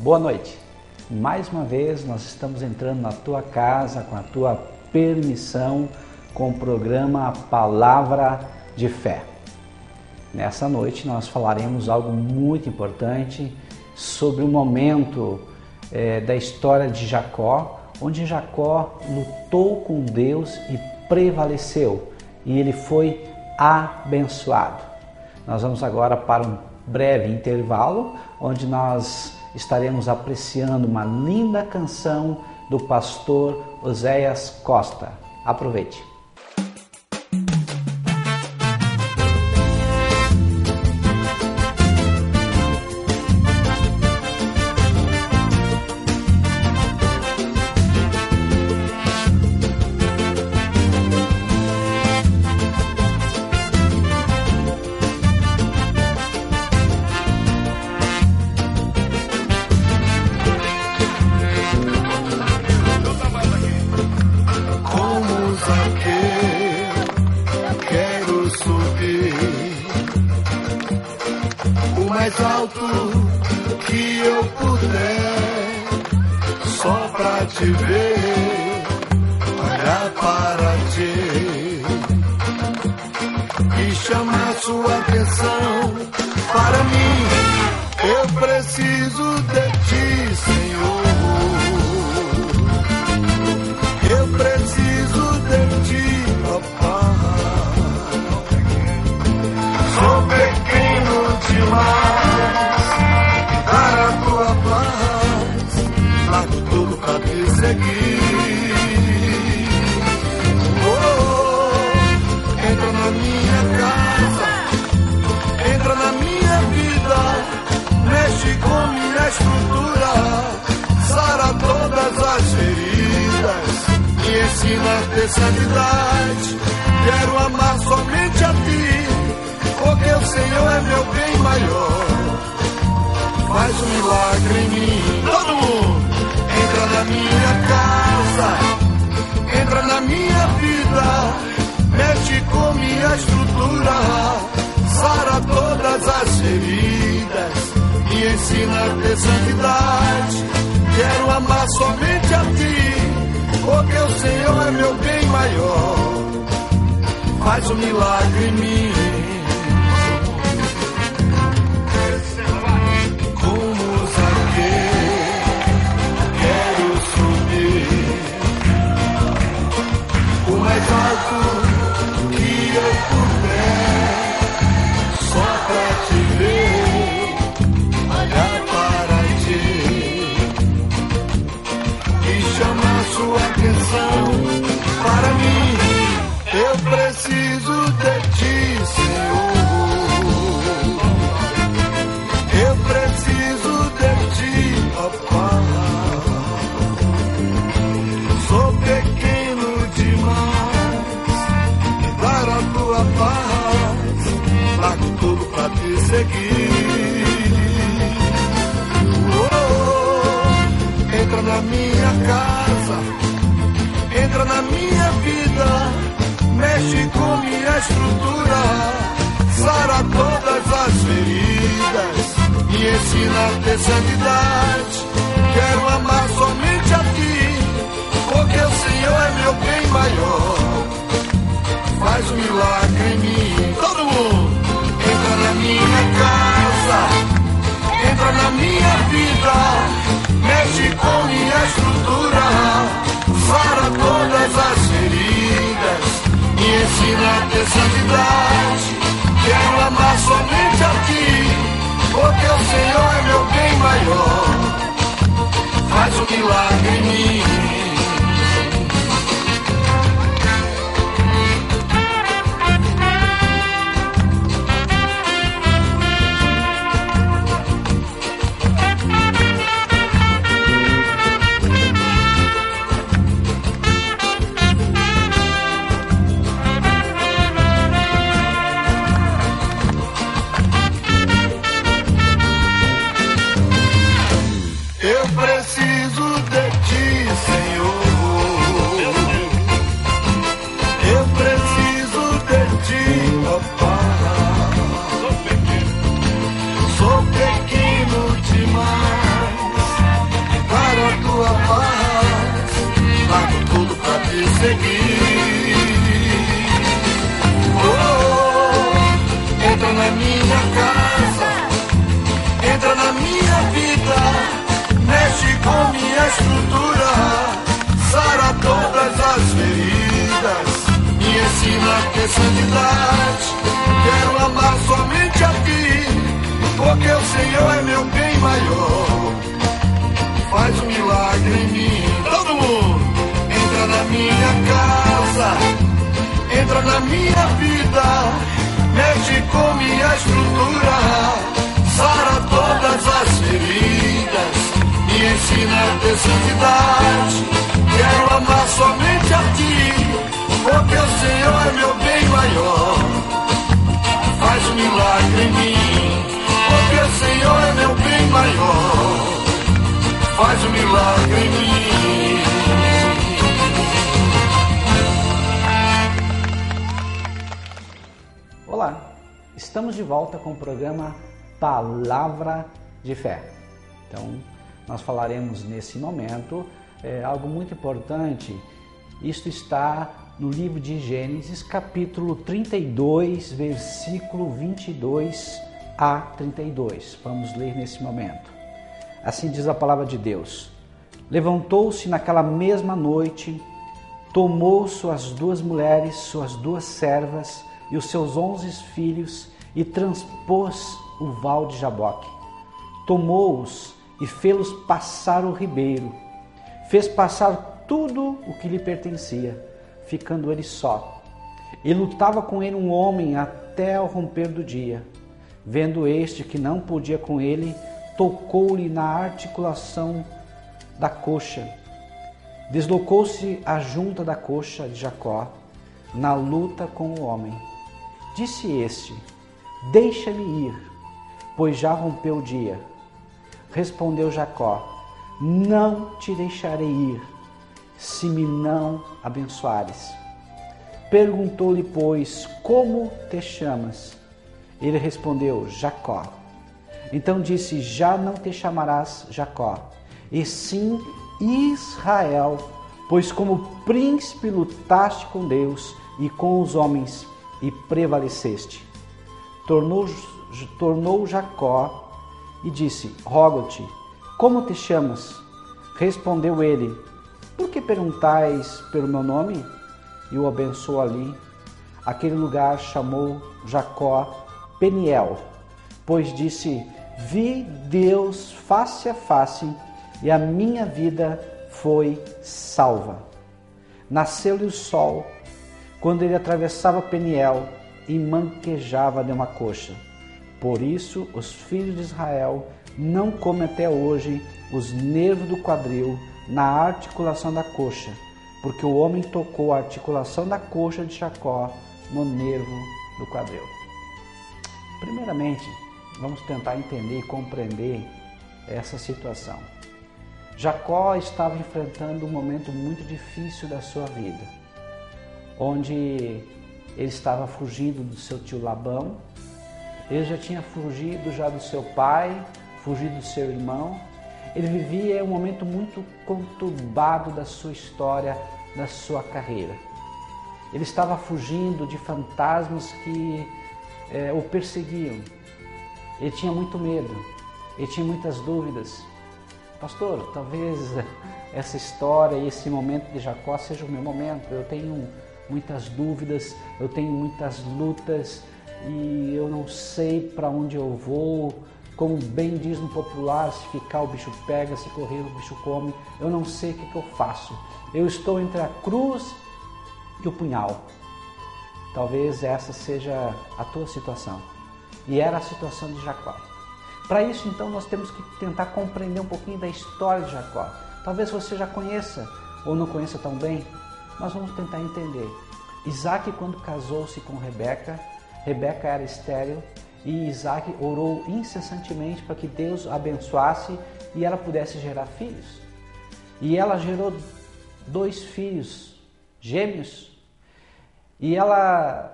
Boa noite. Mais uma vez nós estamos entrando na tua casa com a tua permissão com o programa Palavra de Fé. Nessa noite nós falaremos algo muito importante sobre o momento da história de Jacó, onde Jacó lutou com Deus e prevaleceu e ele foi abençoado. Nós vamos agora para um breve intervalo, onde nós estaremos apreciando uma linda canção do pastor Oséias Costa. Aproveite! Mais alto que eu puder, só pra te ver, olhar para ti e chamar sua atenção para mim. Eu preciso de ti, Senhor. Eu preciso de ti, papai. Sou pequeno demais para a tua paz, largo tudo pra te seguir. Entra na minha casa, entra na minha vida, mexe com minha estrutura, sara todas as feridas, me ensina a ter santidade. Quero amar somente a ti, porque o Senhor é meu bem maior. Faz um milagre em mim. Todo mundo entra na minha casa, entra na minha vida, mexe com minha estrutura, sara todas as feridas, me ensina a ter santidade. Quero amar somente a ti, porque o Senhor é meu bem maior. Faz um milagre em mim. Mais alto que eu puder, só pra te ver, olhar para ti e chamar sua atenção para mim. Eu preciso de ti, Senhor. Eu preciso de ti, papai. Sou pequeno demais para a tua paz, largo tudo pra te seguir. Entra na minha casa, entra na minha vida, mexe com minha estrutura, sara todas as feridas, me ensina a ter santidade. Quero amar somente a ti, porque o Senhor é meu bem maior. Faz um milagre em mim. Todo mundo entra na minha casa, entra na minha vida, mexe com minha estrutura, sara todas as feridas, me ensina a ter santidade. Quero amar somente a ti, porque o Senhor é meu bem maior. Faz um milagre em mim. Eu preciso de ti, Senhor. Eu preciso de ti, papai. Sou pequeno demais ter santidade. Quero amar somente a ti, porque o Senhor é meu bem maior. Faz um milagre em mim. Todo mundo entra na minha casa, entra na minha vida, mexe com minha estrutura, sara todas as feridas, me ensina a ter santidade. Quero amar somente a ti, porque o Senhor é meu bem maior. Faz um milagre em mim, porque o Senhor é meu bem maior. Faz um milagre em mim. Olá, estamos de volta com o programa Palavra de Fé. Então, nós falaremos nesse momento algo muito importante. Isto está no livro de Gênesis, capítulo 32, versículo 22 a 32. Vamos ler nesse momento. Assim diz a palavra de Deus. Levantou-se naquela mesma noite, tomou suas 2 mulheres, suas 2 servas e os seus 11 filhos e transpôs o val de Jaboque. Tomou-os e fê-los passar o ribeiro. Fez passar tudo o que lhe pertencia, ficando ele só. E lutava com ele um homem até ao romper do dia. Vendo este que não podia com ele, tocou-lhe na articulação da coxa. Deslocou-se a junta da coxa de Jacó na luta com o homem. Disse este: deixa-me ir, pois já rompeu o dia. Respondeu Jacó: não te deixarei ir, se me não abençoares. Perguntou-lhe, pois, como te chamas? Ele respondeu: Jacó. Então disse: já não te chamarás Jacó, e sim Israel, pois como príncipe lutaste com Deus e com os homens e prevaleceste. Tornou Jacó e disse: rogo-te, como te chamas? Respondeu ele: por que perguntais pelo meu nome? E o abençoou ali. Aquele lugar chamou Jacó Peniel, pois disse: vi Deus face a face, e a minha vida foi salva. Nasceu-lhe o sol, quando ele atravessava Peniel e manquejava de uma coxa. Por isso os filhos de Israel não comem até hoje os nervos do quadril na articulação da coxa, porque o homem tocou a articulação da coxa de Jacó no nervo do quadril. Primeiramente, vamos tentar entender e compreender essa situação. Jacó estava enfrentando um momento muito difícil da sua vida, onde ele estava fugindo do seu tio Labão, ele já tinha fugido do seu pai, fugido do seu irmão. Ele vivia um momento muito conturbado da sua história, da sua carreira. Ele estava fugindo de fantasmas que o perseguiam. Ele tinha muito medo, ele tinha muitas dúvidas. Pastor, talvez essa história e esse momento de Jacó seja o meu momento. Eu tenho muitas dúvidas, eu tenho muitas lutas e eu não sei para onde eu vou. Como bem diz no popular, se ficar o bicho pega, se correr o bicho come. Eu não sei o que eu faço. Eu estou entre a cruz e o punhal. Talvez essa seja a tua situação. E era a situação de Jacó. Para isso, então, nós temos que tentar compreender um pouquinho da história de Jacó. Talvez você já conheça ou não conheça tão bem. Nós vamos tentar entender. Isaac, quando casou-se com Rebeca, Rebeca era estéril e Isaac orou incessantemente para que Deus a abençoasse e ela pudesse gerar filhos. E ela gerou 2 filhos gêmeos e ela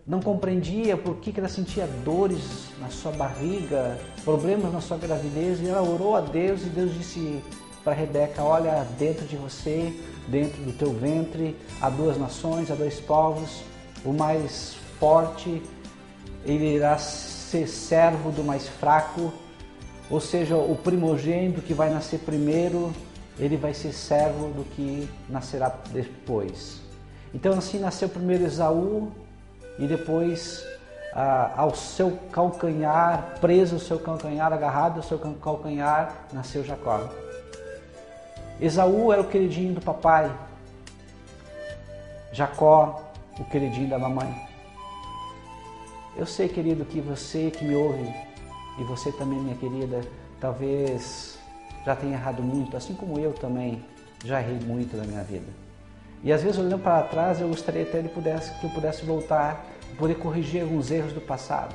não compreendia por que ela sentia dores na sua barriga, problemas na sua gravidez, e ela orou a Deus e Deus disse para Rebeca: olha, dentro de você, dentro do teu ventre, há 2 nações, há 2 povos, o mais forte ele irá ser servo do mais fraco, ou seja, o primogênito que vai nascer primeiro, ele vai ser servo do que nascerá depois. Então assim nasceu primeiro Esaú, e depois ao seu calcanhar, preso ao seu calcanhar, agarrado ao seu calcanhar, nasceu Jacó. Esaú era o queridinho do papai, Jacó, o queridinho da mamãe. Eu sei, querido, que você que me ouve, e você também, minha querida, talvez já tenha errado muito, assim como eu também já errei muito na minha vida. E às vezes, olhando para trás, eu gostaria até que eu pudesse voltar e poder corrigir alguns erros do passado.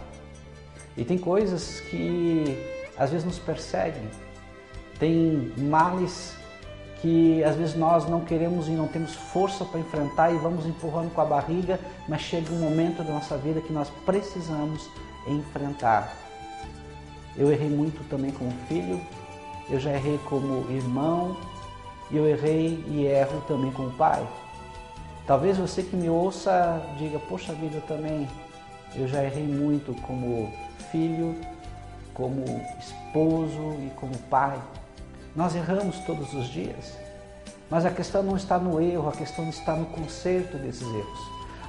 E tem coisas que às vezes nos perseguem, tem males que às vezes nós não queremos e não temos força para enfrentar e vamos empurrando com a barriga, mas chega um momento da nossa vida que nós precisamos enfrentar. Eu errei muito também como filho, eu já errei como irmão, e eu errei e erro também como pai. Talvez você que me ouça diga, poxa vida, eu já errei muito como filho, como esposo e como pai. Nós erramos todos os dias, mas a questão não está no erro, a questão está no conserto desses erros.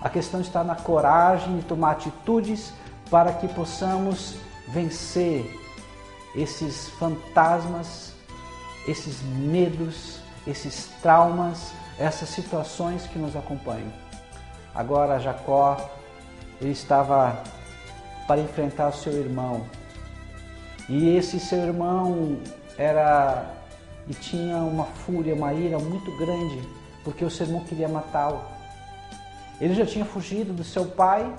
A questão está na coragem de tomar atitudes para que possamos vencer esses fantasmas, esses medos, esses traumas, essas situações que nos acompanham. Agora Jacó, ele estava para enfrentar o seu irmão, e esse seu irmão tinha uma fúria, uma ira muito grande, porque o seu irmão queria matá-lo. Ele já tinha fugido do seu pai,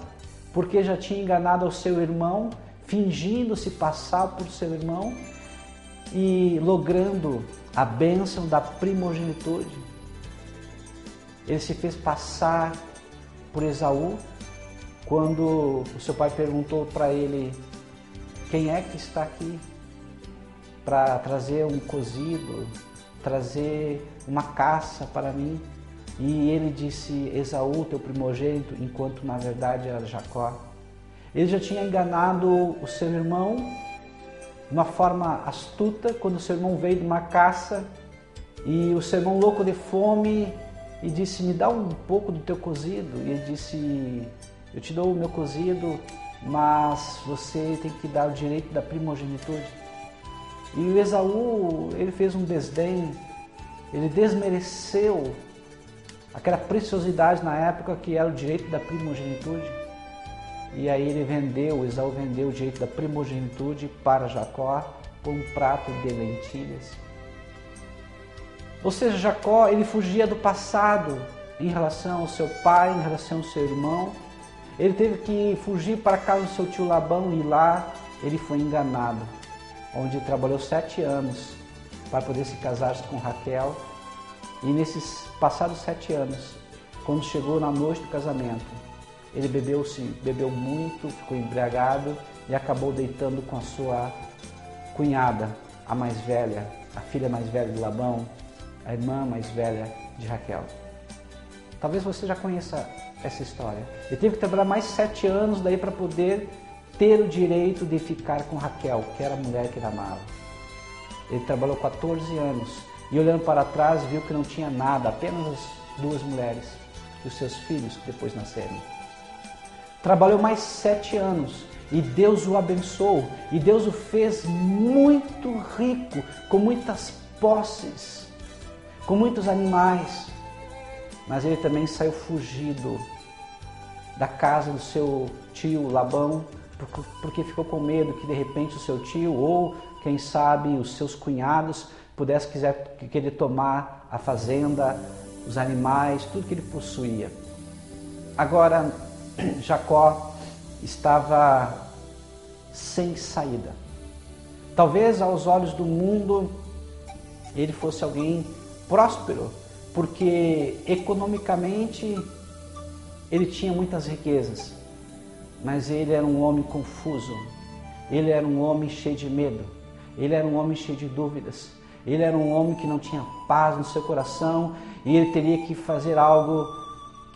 porque já tinha enganado o seu irmão, fingindo se passar por seu irmão e logrando a bênção da primogenitude. Ele se fez passar por Esaú, quando o seu pai perguntou para ele, quem é que está aqui para trazer um cozido, trazer uma caça para mim? E ele disse, Esaú, teu primogênito, enquanto na verdade era Jacó. Ele já tinha enganado o seu irmão de uma forma astuta, quando o seu irmão veio de uma caça, e o seu irmão louco de fome, e disse, me dá um pouco do teu cozido. E ele disse, eu te dou o meu cozido, mas você tem que dar o direito da primogenitude. E o Esaú, ele fez um desdém, ele desmereceu aquela preciosidade na época que era o direito da primogenitude. E aí Esaú vendeu o direito da primogenitude para Jacó por um prato de lentilhas. Ou seja, Jacó, ele fugia do passado em relação ao seu pai, em relação ao seu irmão. Ele teve que fugir para a casa do seu tio Labão e lá ele foi enganado, onde trabalhou 7 anos para poder se casar com Raquel. E nesses passados 7 anos, quando chegou na noite do casamento, ele bebeu muito, ficou embriagado e acabou deitando com a sua cunhada, a mais velha, a filha mais velha de Labão, a irmã mais velha de Raquel. Talvez você já conheça essa história. Ele teve que trabalhar mais 7 anos daí para poder ter o direito de ficar com Raquel, que era a mulher que ele amava. Ele trabalhou 14 anos e olhando para trás viu que não tinha nada, apenas as 2 mulheres e os seus filhos que depois nasceram. Trabalhou mais 7 anos e Deus o abençoou e Deus o fez muito rico, com muitas posses, com muitos animais. Mas ele também saiu fugido da casa do seu tio Labão, porque ficou com medo que de repente o seu tio ou quem sabe os seus cunhados pudessem querer tomar a fazenda, os animais, tudo que ele possuía. Agora Jacó estava sem saída. Talvez aos olhos do mundo ele fosse alguém próspero, porque economicamente ele tinha muitas riquezas, mas ele era um homem confuso, ele era um homem cheio de medo, ele era um homem cheio de dúvidas, ele era um homem que não tinha paz no seu coração e ele teria que fazer algo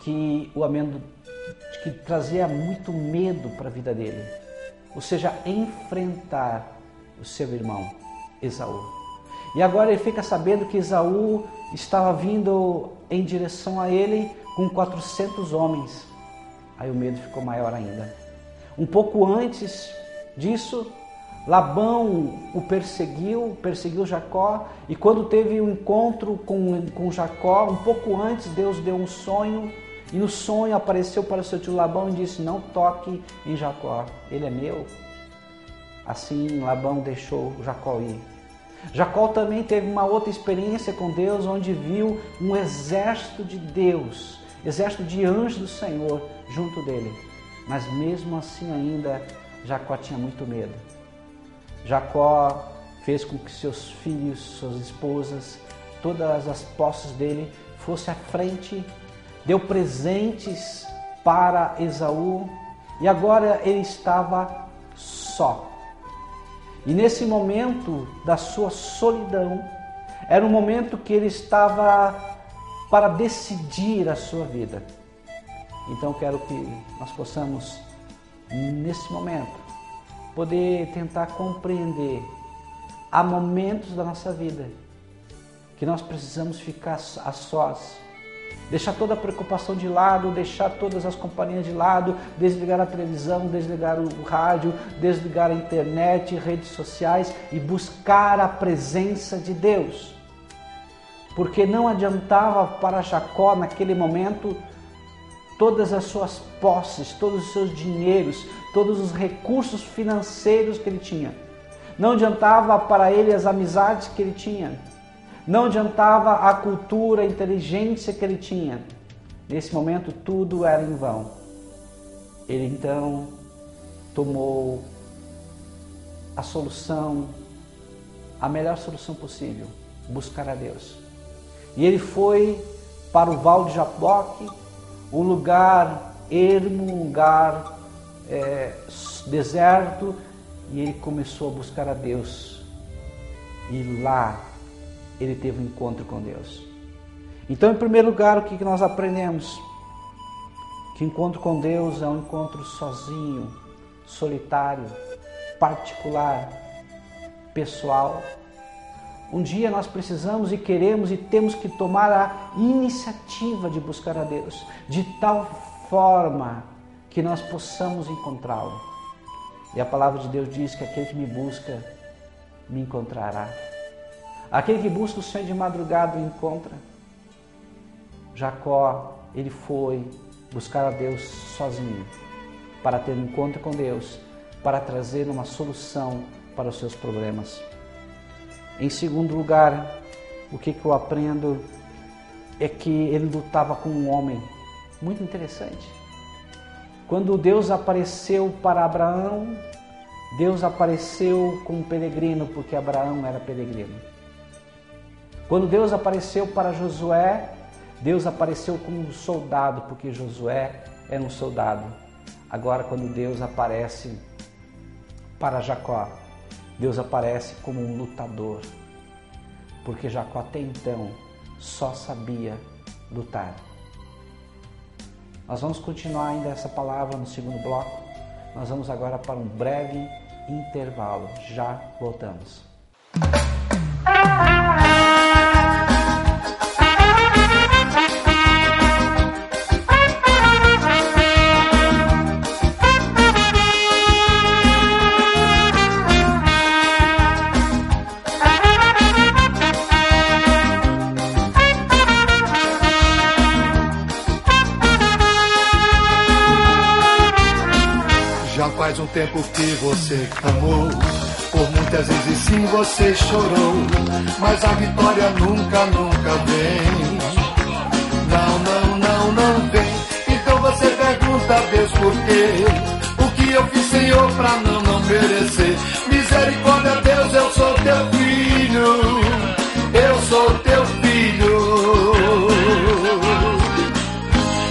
que trazia muito medo para a vida dele, ou seja, enfrentar o seu irmão Esaú. E agora ele fica sabendo que Esaú estava vindo em direção a ele com 400 homens. Aí o medo ficou maior ainda. Um pouco antes disso, Labão o perseguiu Jacó, e quando teve um encontro com Jacó, um pouco antes, Deus deu um sonho, e no sonho apareceu para o seu tio Labão e disse: não toque em Jacó, ele é meu. Assim Labão deixou Jacó ir. Jacó também teve uma outra experiência com Deus, onde viu um exército de Deus, exército de anjos do Senhor junto dele. Mas mesmo assim ainda, Jacó tinha muito medo. Jacó fez com que seus filhos, suas esposas, todas as posses dele fossem à frente, deu presentes para Esaú, e agora ele estava só. E nesse momento da sua solidão, era um momento que ele estava para decidir a sua vida. Então quero que nós possamos, nesse momento, poder tentar compreender. Há momentos da nossa vida que nós precisamos ficar a sós, deixar toda a preocupação de lado, deixar todas as companhias de lado, desligar a televisão, desligar o rádio, desligar a internet, redes sociais e buscar a presença de Deus. Porque não adiantava para Jacó naquele momento todas as suas posses, todos os seus dinheiros, todos os recursos financeiros que ele tinha. Não adiantava para ele as amizades que ele tinha. Não adiantava a cultura, a inteligência que ele tinha. Nesse momento tudo era em vão. Ele então tomou a solução, a melhor solução possível, buscar a Deus. E ele foi para o Val de Jaboque, um lugar ermo, um lugar deserto, e ele começou a buscar a Deus. E lá ele teve um encontro com Deus. Então, em primeiro lugar, o que nós aprendemos? Que encontro com Deus é um encontro sozinho, solitário, particular, pessoal. Um dia nós precisamos e queremos e temos que tomar a iniciativa de buscar a Deus, de tal forma que nós possamos encontrá-lo. E a palavra de Deus diz que aquele que me busca, me encontrará. Aquele que busca o Senhor de madrugada o encontra. Jacó, ele foi buscar a Deus sozinho, para ter um encontro com Deus, para trazer uma solução para os seus problemas. Em segundo lugar, o que eu aprendo é que ele lutava com um homem. Muito interessante. Quando Deus apareceu para Abraão, Deus apareceu com um peregrino, porque Abraão era peregrino. Quando Deus apareceu para Josué, Deus apareceu como um soldado, porque Josué era um soldado. Agora, quando Deus aparece para Jacó, Deus aparece como um lutador, porque Jacó até então só sabia lutar. Nós vamos continuar ainda essa palavra no segundo bloco. Nós vamos agora para um breve intervalo. Já voltamos. Faz um tempo que você clamou, por muitas vezes sim você chorou, mas a vitória nunca, nunca vem. Não vem. Então você pergunta a Deus por quê? O que eu fiz, Senhor, pra não merecer? Misericórdia, Deus, eu sou teu filho, eu sou teu filho.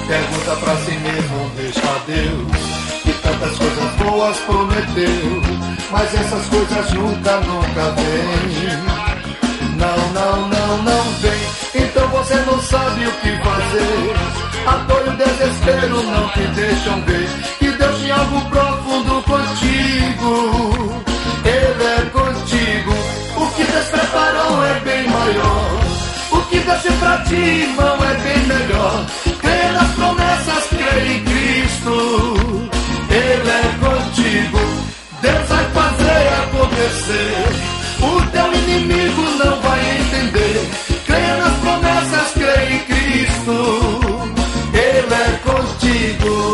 Pergunta pra si mesmo, deixa Deus. Tantas coisas boas prometeu, mas essas coisas nunca, nunca vêm. Não vem. Então você não sabe o que fazer. A dor e o desespero não te deixam ver que Deus tem algo profundo contigo. Ele é contigo. O que Deus preparou é bem maior. O que Deus tem pra ti, irmão, é bem melhor. Crê nas promessas, crê em Cristo. acontecer. O teu inimigo não vai entender. Creia nas promessas, creia em Cristo, Ele é contigo.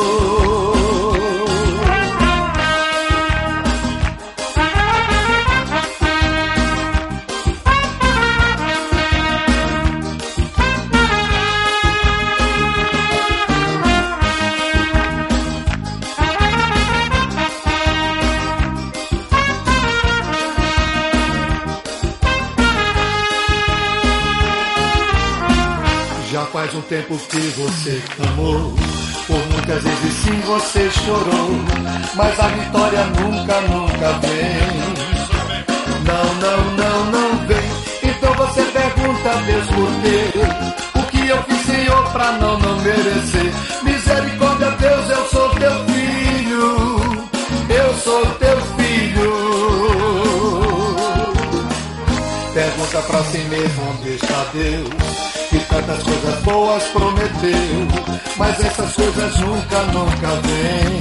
Faz um tempo que você clamou, por muitas vezes sim você chorou, mas a vitória nunca, nunca vem. Não vem. Então você pergunta a Deus por quê? O que eu fiz, Senhor, pra não merecer? Misericórdia, Deus, eu sou teu filho, eu sou teu filho. Pergunta pra si mesmo onde está Deus, que tantas coisas boas prometeu, mas essas coisas nunca, nunca vêm.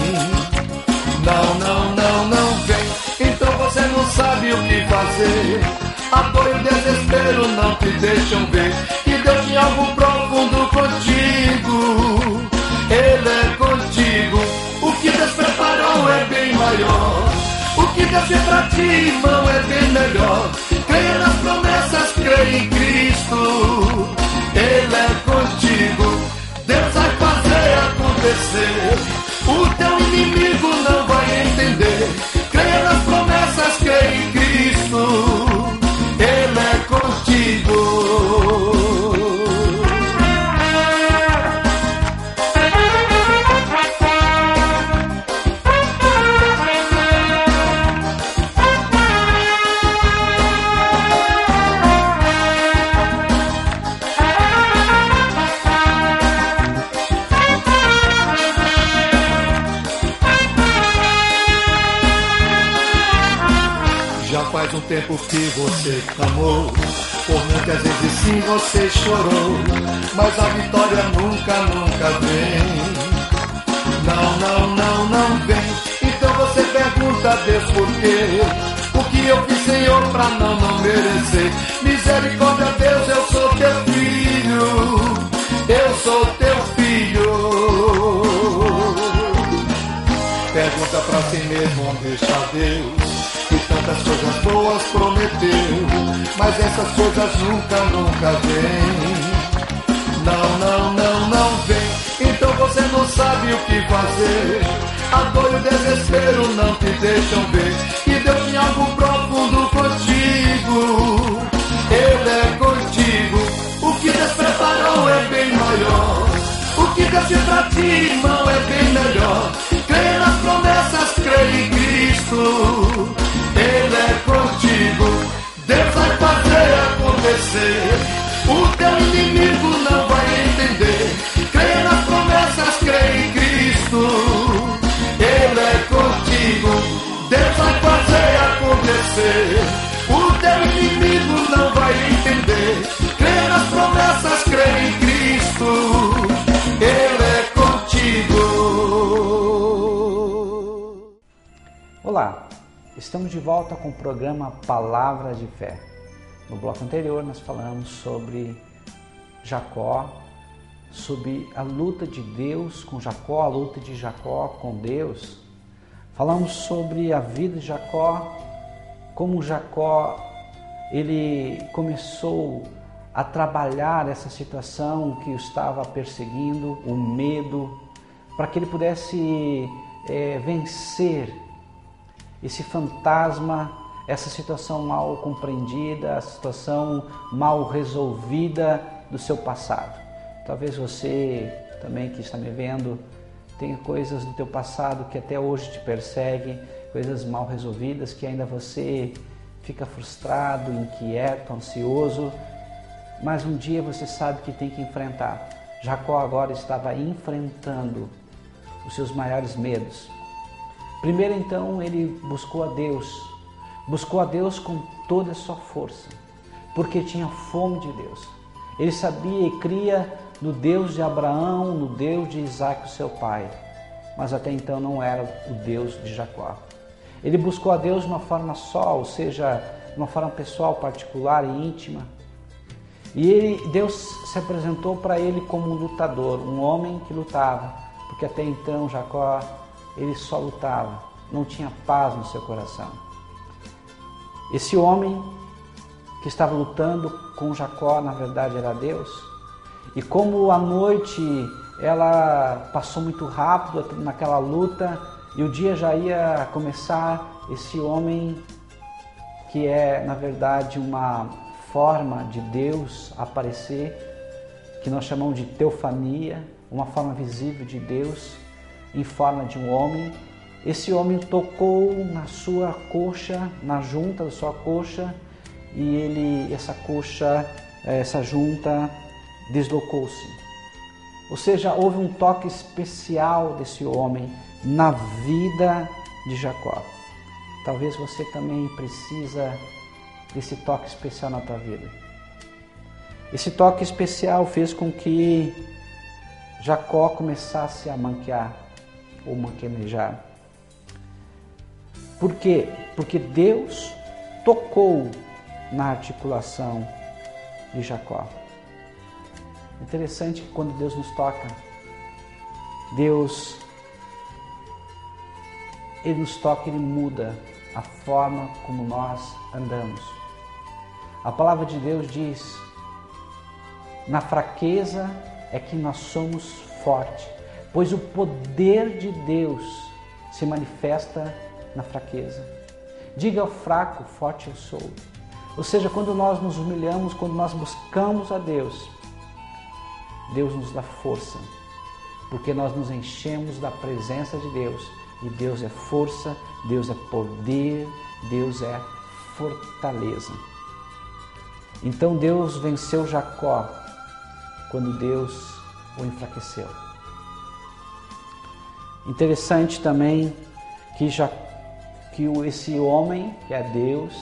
Não vem. Então você não sabe o que fazer. A dor e o desespero não te deixam ver que Deus tem algo profundo contigo. Ele é contigo. O que Deus preparou é bem maior. O que Deus fez pra ti, irmão, é bem melhor. Creia nas promessas, creia em Cristo, Ele é contigo. Deus vai fazer acontecer. O teu inimigo não vai entender. Creia nas promessas, creia em Cristo, Ele é contigo. Faz um tempo que você clamou, por muitas vezes sim você chorou, mas a vitória nunca, nunca vem. Não vem. Então você pergunta a Deus por quê? O que eu fiz, Senhor, pra não merecer? Misericórdia, Deus, eu sou teu filho, eu sou teu filho. Pergunta pra si mesmo onde está Deus, que tantas coisas boas prometeu, mas essas coisas nunca, nunca vêm. Não vem. Então você não sabe o que fazer. A dor e o desespero não te deixam ver que Deus tem algo profundo contigo. Ele é contigo. O que Deus preparou é bem maior. O que Deus fez pra ti, irmão, é bem melhor. Creia nas promessas, creia em Cristo, Ele é contigo. Deus vai fazer acontecer. O teu inimigo não vai entender. Creia nas promessas, creia em Cristo, Ele é contigo. Deus vai fazer acontecer. O teu inimigo não vai entender. Creia nas promessas, creia em Cristo, Ele é contigo. Olá, estamos de volta com o programa Palavra de Fé. No bloco anterior nós falamos sobre Jacó, sobre a luta de Deus com Jacó, a luta de Jacó com Deus. Falamos sobre a vida de Jacó, como Jacó ele começou a trabalhar essa situação que o estava perseguindo, o medo, para que ele pudesse vencer esse fantasma, essa situação mal compreendida, a situação mal resolvida do seu passado. Talvez você também que está me vendo tenha coisas do teu passado que até hoje te perseguem, coisas mal resolvidas que ainda você fica frustrado, inquieto, ansioso, mas um dia você sabe que tem que enfrentar. Jacó agora estava enfrentando os seus maiores medos. Primeiro então ele buscou a Deus com toda a sua força, porque tinha fome de Deus. Ele sabia e cria no Deus de Abraão, no Deus de Isaac, o seu pai, mas até então não era o Deus de Jacó. Ele buscou a Deus de uma forma só, ou seja, de uma forma pessoal, particular e íntima. E Deus se apresentou para ele como um lutador, um homem que lutava, porque até então Jacó, ele só lutava, não tinha paz no seu coração. Esse homem que estava lutando com Jacó, na verdade era Deus. E como a noite ela passou muito rápido naquela luta e o dia já ia começar, esse homem, que é na verdade uma forma de Deus aparecer, que nós chamamos de teofania, uma forma visível de Deus em forma de um homem. Esse homem tocou na sua coxa, na junta da sua coxa, e essa junta deslocou-se. Ou seja, houve um toque especial desse homem na vida de Jacó. Talvez você também precisa desse toque especial na tua vida. Esse toque especial fez com que Jacó começasse a manquear ou manquenejar. Por quê? Porque Deus tocou na articulação de Jacó. Interessante que quando Deus nos toca, Ele nos toca, Ele muda a forma como nós andamos. A palavra de Deus diz: na fraqueza é que nós somos fortes, pois o poder de Deus se manifesta na fraqueza. Diga ao fraco, forte eu sou. Ou seja, quando nós nos humilhamos, quando nós buscamos a Deus, Deus nos dá força, porque nós nos enchemos da presença de Deus. E Deus é força, Deus é poder, Deus é fortaleza. Então Deus venceu Jacó quando Deus o enfraqueceu. Interessante também que esse homem, que é Deus,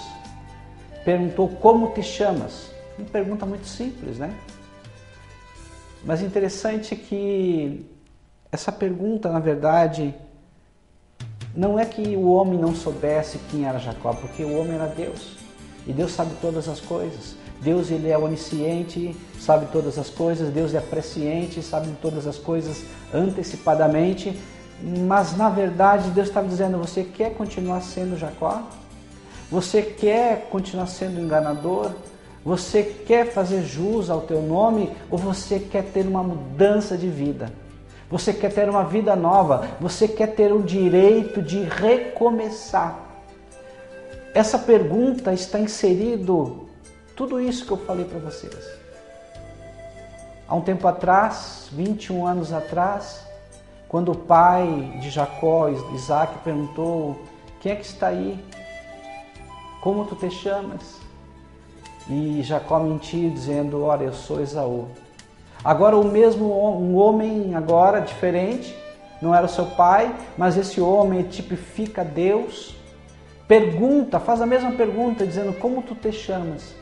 perguntou: como te chamas? Uma pergunta muito simples, né? Mas interessante que essa pergunta, na verdade, não é que o homem não soubesse quem era Jacó, porque o homem era Deus. E Deus sabe todas as coisas. Deus, Ele é onisciente, sabe todas as coisas. Deus é presciente, sabe todas as coisas antecipadamente. Mas, na verdade, Deus estava dizendo: você quer continuar sendo Jacó? Você quer continuar sendo enganador? Você quer fazer jus ao teu nome? Ou você quer ter uma mudança de vida? Você quer ter uma vida nova? Você quer ter o direito de recomeçar? Essa pergunta está inserido tudo isso que eu falei para vocês. Há um tempo atrás, 21 anos atrás, quando o pai de Jacó, Isaac, perguntou: quem é que está aí? Como tu te chamas? E Jacó mentiu dizendo: olha, eu sou Esaú. Agora um homem agora diferente, não era o seu pai, mas esse homem tipifica Deus, faz a mesma pergunta, dizendo: como tu te chamas?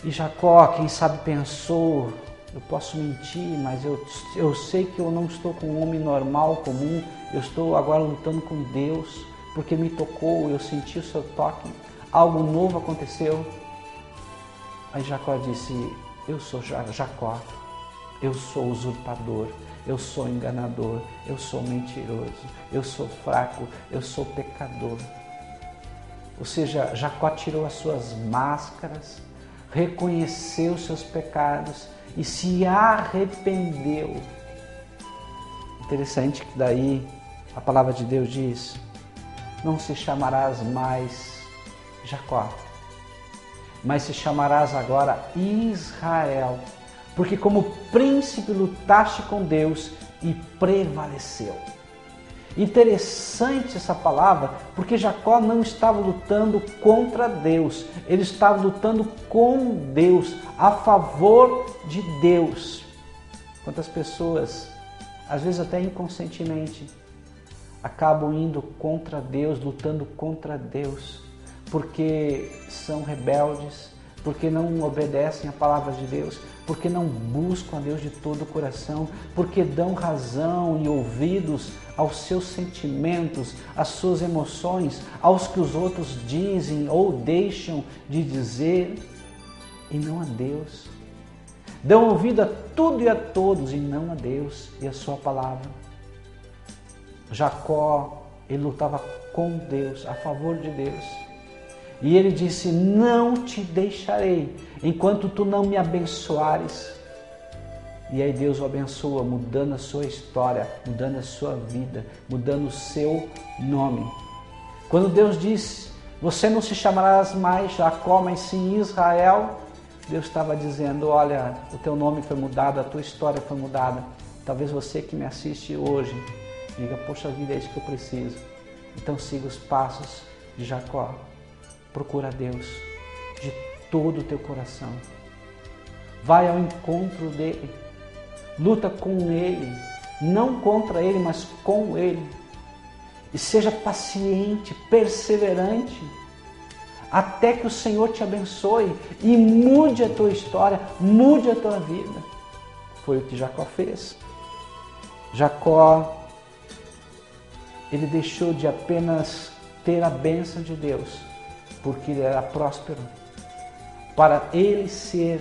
E Jacó, quem sabe, pensou: eu posso mentir, mas eu sei que eu não estou com um homem normal, comum, eu estou agora lutando com Deus, porque me tocou, eu senti o seu toque, algo novo aconteceu. Aí Jacó disse: eu sou Jacó, eu sou usurpador, eu sou enganador, eu sou mentiroso, eu sou fraco, eu sou pecador. Ou seja, Jacó tirou as suas máscaras, reconheceu os seus pecados e se arrependeu. Interessante que daí a palavra de Deus diz: não se chamarás mais Jacó, mas se chamarás agora Israel, porque como príncipe lutaste com Deus e prevaleceu. Interessante essa palavra, porque Jacó não estava lutando contra Deus, ele estava lutando com Deus, a favor de Deus. Quantas pessoas, às vezes até inconscientemente, acabam indo contra Deus, lutando contra Deus, porque são rebeldes, porque não obedecem à palavra de Deus, porque não buscam a Deus de todo o coração, porque dão razão e ouvidos aos seus sentimentos, às suas emoções, aos que os outros dizem ou deixam de dizer, e não a Deus. Dão ouvido a tudo e a todos, e não a Deus e a sua palavra. Jacó, ele lutava com Deus, a favor de Deus. E ele disse, não te deixarei, enquanto tu não me abençoares. E aí Deus o abençoa, mudando a sua história, mudando a sua vida, mudando o seu nome. Quando Deus disse, você não se chamarás mais Jacó, mas sim Israel, Deus estava dizendo, olha, o teu nome foi mudado, a tua história foi mudada. Talvez você que me assiste hoje, diga, poxa vida, é isso que eu preciso. Então siga os passos de Jacó. Procura Deus de todo o teu coração. Vai ao encontro dele. Luta com ele. Não contra ele, mas com ele. E seja paciente, perseverante, até que o Senhor te abençoe e mude a tua história, mude a tua vida. Foi o que Jacó fez. Jacó, ele deixou de apenas ter a bênção de Deus, porque ele era próspero, para ele ser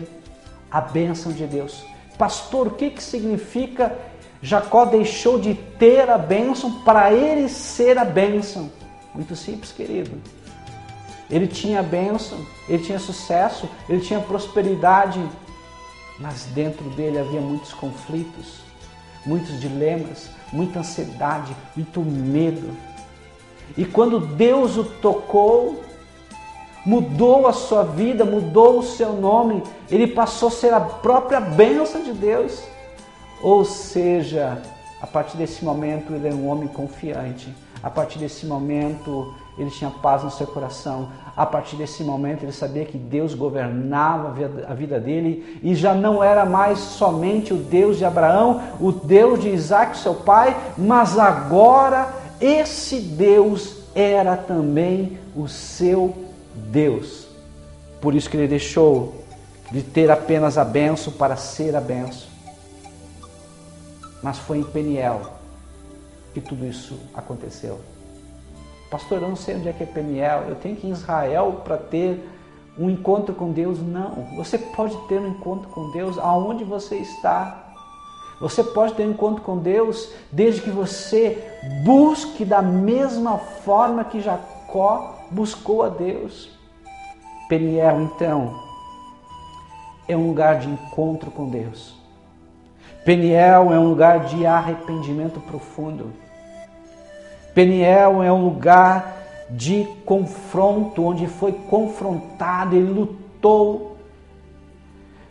a bênção de Deus. Pastor, o que significa Jacó deixou de ter a bênção para ele ser a bênção? Muito simples, querido. Ele tinha a bênção, ele tinha sucesso, ele tinha prosperidade, mas dentro dele havia muitos conflitos, muitos dilemas, muita ansiedade, muito medo. E quando Deus o tocou, mudou a sua vida, mudou o seu nome, ele passou a ser a própria bênção de Deus. Ou seja, a partir desse momento ele era um homem confiante, a partir desse momento ele tinha paz no seu coração, a partir desse momento ele sabia que Deus governava a vida dele e já não era mais somente o Deus de Abraão, o Deus de Isaac, seu pai, mas agora esse Deus era também o seu Deus. Por isso que ele deixou de ter apenas a bênção para ser a bênção. Mas foi em Peniel que tudo isso aconteceu. Pastor, eu não sei onde é que é Peniel, eu tenho que ir em Israel para ter um encontro com Deus. Não, você pode ter um encontro com Deus aonde você está. Você pode ter um encontro com Deus desde que você busque da mesma forma que Jacó buscou a Deus. Peniel, então, é um lugar de encontro com Deus. Peniel é um lugar de arrependimento profundo. Peniel é um lugar de confronto, onde foi confrontado, ele lutou.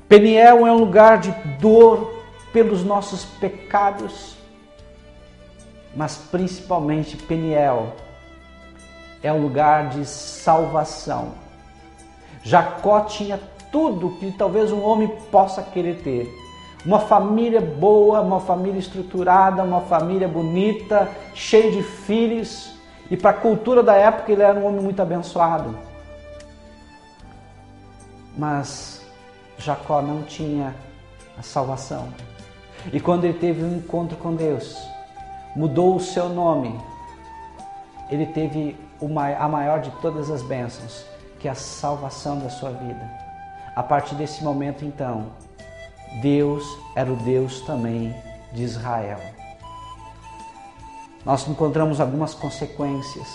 Peniel é um lugar de dor pelos nossos pecados, mas principalmente Peniel é um lugar de salvação. Jacó tinha tudo que talvez um homem possa querer ter. Uma família boa, uma família estruturada, uma família bonita, cheia de filhos. E para a cultura da época ele era um homem muito abençoado. Mas Jacó não tinha a salvação. E quando ele teve um encontro com Deus, mudou o seu nome, ele teve a maior de todas as bênçãos, que é a salvação da sua vida. A partir desse momento, então, Deus era o Deus também de Israel. Nós encontramos algumas consequências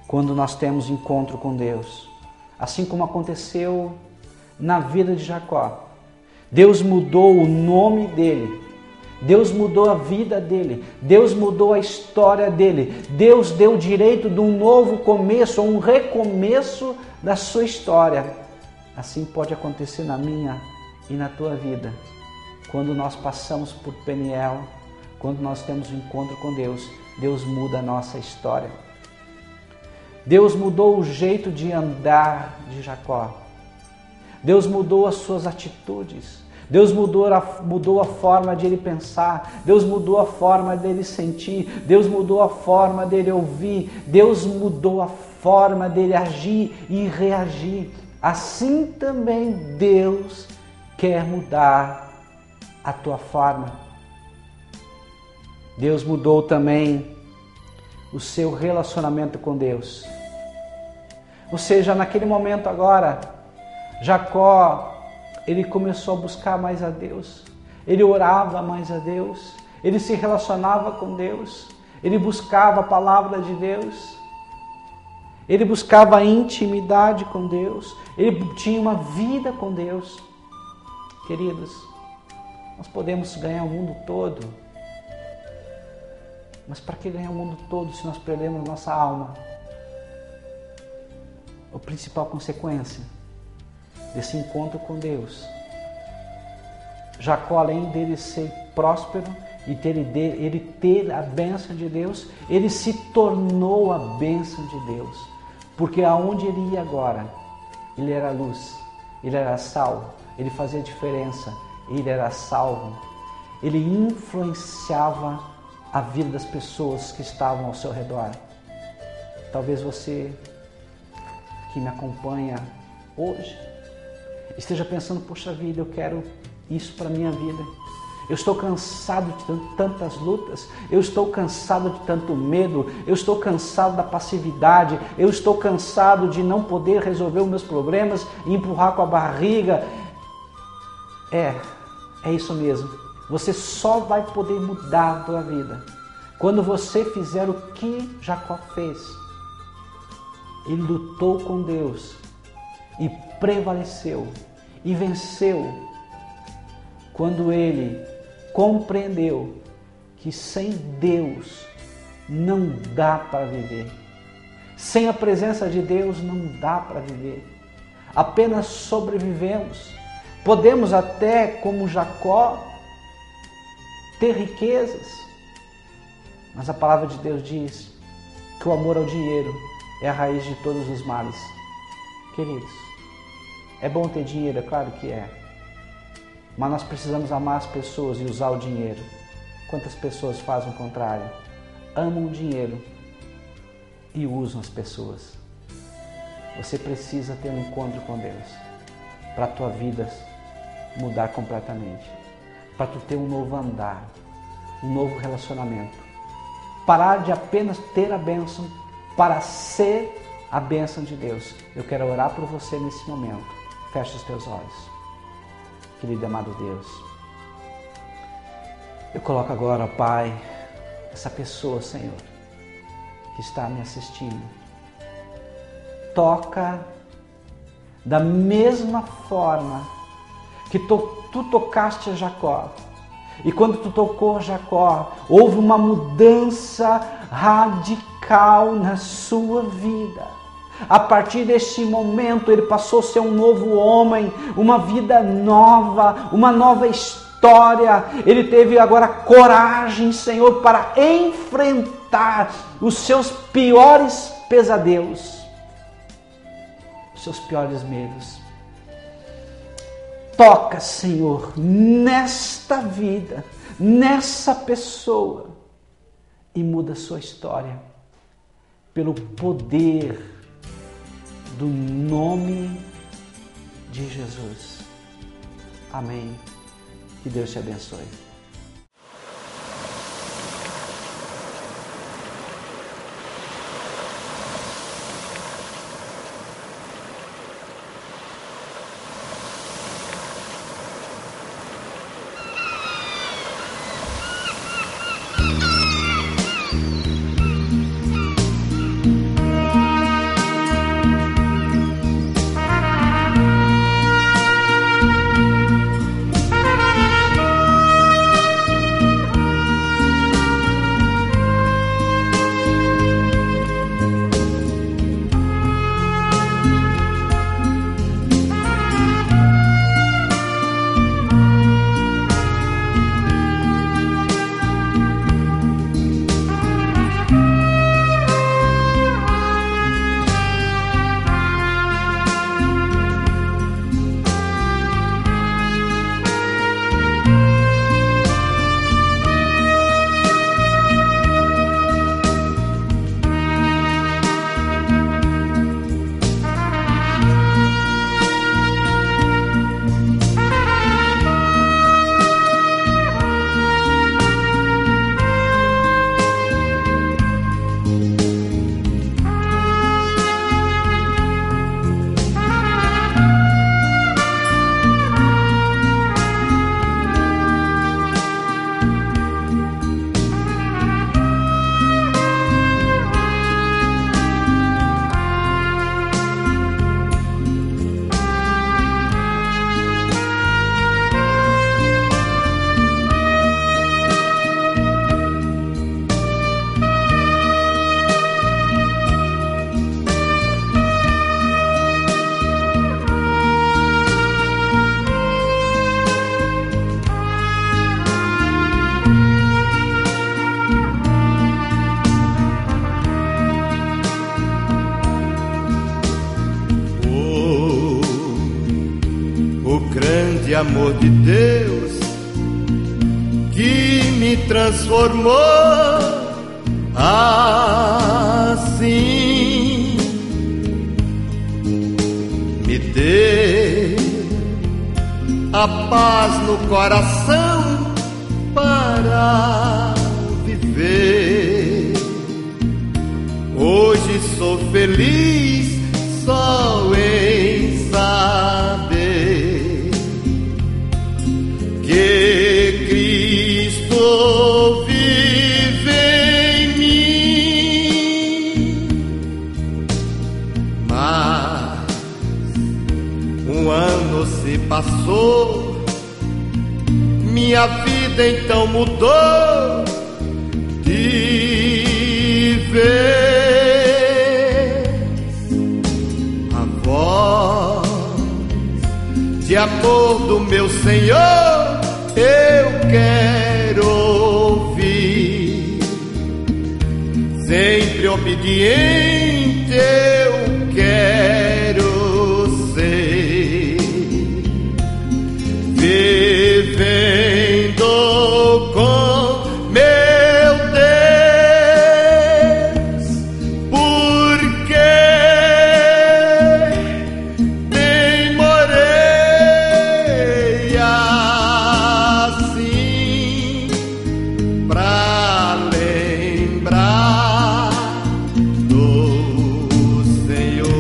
quando nós temos encontro com Deus. Assim como aconteceu na vida de Jacó. Deus mudou o nome dele. Deus mudou a vida dele. Deus mudou a história dele. Deus deu o direito de um novo começo, um recomeço da sua história. Assim pode acontecer na minha e na tua vida, quando nós passamos por Peniel, quando nós temos um encontro com Deus, Deus muda a nossa história. Deus mudou o jeito de andar de Jacó. Deus mudou as suas atitudes. Deus mudou a forma de ele pensar. Deus mudou a forma dele sentir. Deus mudou a forma dele ouvir. Deus mudou a forma dele agir e reagir. assim também Deus quer mudar a tua forma. Deus mudou também o seu relacionamento com Deus. Ou seja, naquele momento agora, Jacó, ele começou a buscar mais a Deus. Ele orava mais a Deus. Ele se relacionava com Deus. Ele buscava a palavra de Deus. Ele buscava a intimidade com Deus. Ele tinha uma vida com Deus. Queridos, nós podemos ganhar o mundo todo. Mas para que ganhar o mundo todo se nós perdemos nossa alma? A principal consequência desse encontro com Deus, Jacó, além dele ser próspero e ele ter a bênção de Deus, ele se tornou a bênção de Deus. Porque aonde ele ia agora, ele era luz, ele era sal, ele fazia diferença, ele era salvo. Ele influenciava a vida das pessoas que estavam ao seu redor. Talvez você que me acompanha hoje esteja pensando, poxa vida, eu quero isso para a minha vida. Eu estou cansado de tantas lutas, eu estou cansado de tanto medo, eu estou cansado da passividade, eu estou cansado de não poder resolver os meus problemas e empurrar com a barriga. É isso mesmo. Você só vai poder mudar a tua vida quando você fizer o que Jacó fez. Ele lutou com Deus e prevaleceu e venceu quando ele compreendeu que sem Deus não dá para viver. Sem a presença de Deus não dá para viver. Apenas sobrevivemos. Podemos até, como Jacó, ter riquezas, mas a palavra de Deus diz que o amor ao dinheiro é a raiz de todos os males. Queridos, é bom ter dinheiro, é claro que é. Mas nós precisamos amar as pessoas e usar o dinheiro. Quantas pessoas fazem o contrário? Amam o dinheiro e usam as pessoas. Você precisa ter um encontro com Deus para a tua vida mudar completamente. Para tu ter um novo andar, um novo relacionamento. Parar de apenas ter a bênção para ser a bênção de Deus. Eu quero orar por você nesse momento. Feche os teus olhos. Querido e amado Deus, eu coloco agora, Pai, essa pessoa, Senhor, que está me assistindo. Toca da mesma forma que tu tocaste a Jacó. E quando tu tocou a Jacó, houve uma mudança radical na sua vida. A partir deste momento, ele passou a ser um novo homem, uma vida nova, uma nova história. Ele teve agora coragem, Senhor, para enfrentar os seus piores pesadelos, os seus piores medos. Toca, Senhor, nesta vida, nessa pessoa e muda a sua história pelo poder do nome de Jesus. Amém. Que Deus te abençoe. o grande amor de Deus que me transformou assim, me deu a paz no coração para viver. Hoje sou feliz só em saber que Cristo vive em mim. Mas um ano se passou, minha vida então mudou de vez. A voz de amor do meu Senhor eu quero ouvir, sempre obediente eu quero ser, vivendo com meu Deus, porque demorei assim pra lembrar do Senhor.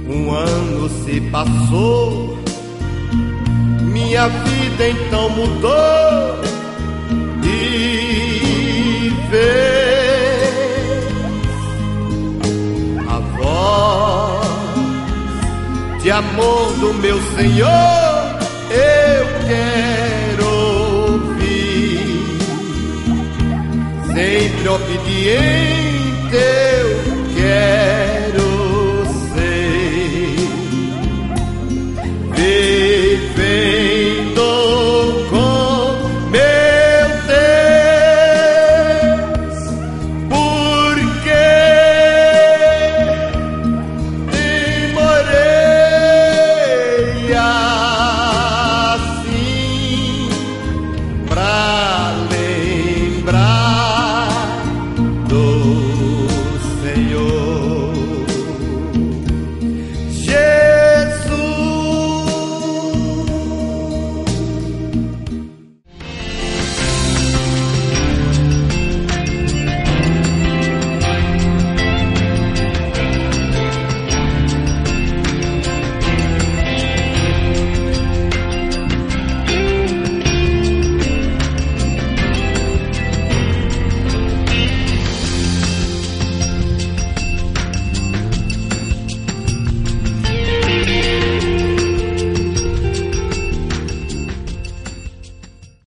Um ano se passou, minha vida então mudou de vez. A voz de amor do meu Senhor eu quero ouvir, sempre obediente eu quero ser, vivendo com meu Deus, porque demorei assim pra lembrar do